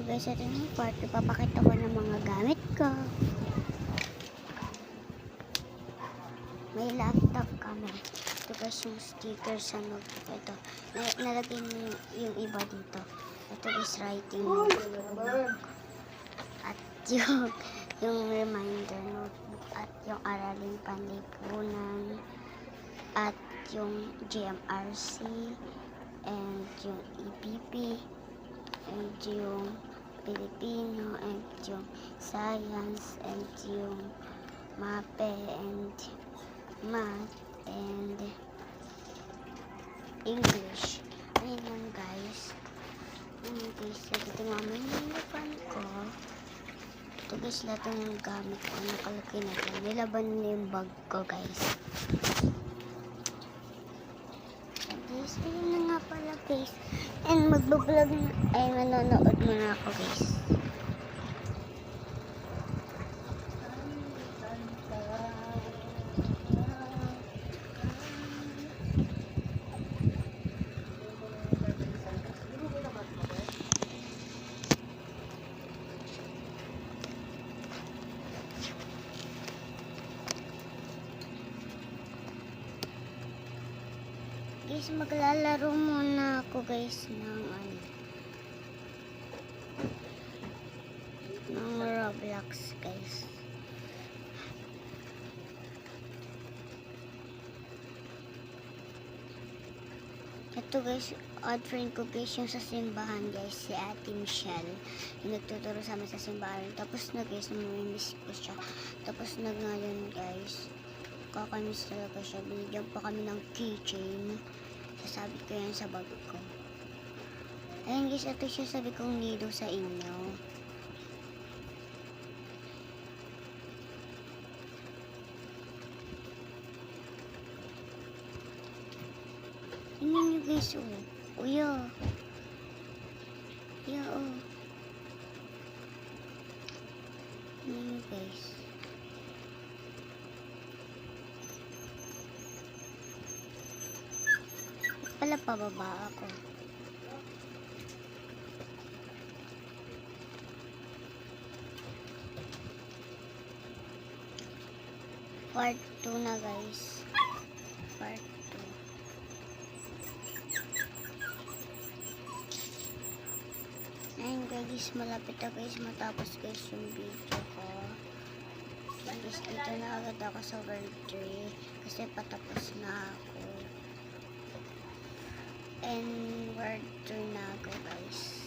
guys, ito na yung part. Ipapakita ko ng mga gamit ko. May laptop kami. Ito guys yung sticker sa notebook. Ito. Nalagay yung iba dito. Ito is writing notebook. At yung reminder notebook. At yung aralin panlipunan. At yung GMRC. And yung EPP. And yung Filipino. And yung science. And yung MAPE. And math and English. Ayun lang guys. Guys, ito naman yung laban ko. Ito guys, lahat ng gamit ko. Nakalaki na ito. Nilaban na yung bag ko guys. And guys, ayun na nga pala guys. And magbablog na. Ay, manonood muna ako guys. Guys, maglalaro muna ako guys ng Roblox guys. Ito guys, odd friend ko guys yung sa simbahan guys, si Ate Michelle. Yung nagtuturo sa amin sa simbahan. Tapos na guys, namimiss ko siya. Tapos na ngayon guys, kakamiss talaga siya. Binigyan pa kami ng keychain. Sasabi ko yan sa bag ko. Ayun guys, ito siya sabi kong nido sa inyo. Tingnan nyo guys, oh. Uya. Ya, oh. Tingnan nyo guys. Pala pababa ako. Part 2 na guys. Part 2. Ayun guys, malapit na guys matapos guys yung video ko. Guys, dito na agad ako sa World 3 kasi patapos na ako. And World 2 na ako guys.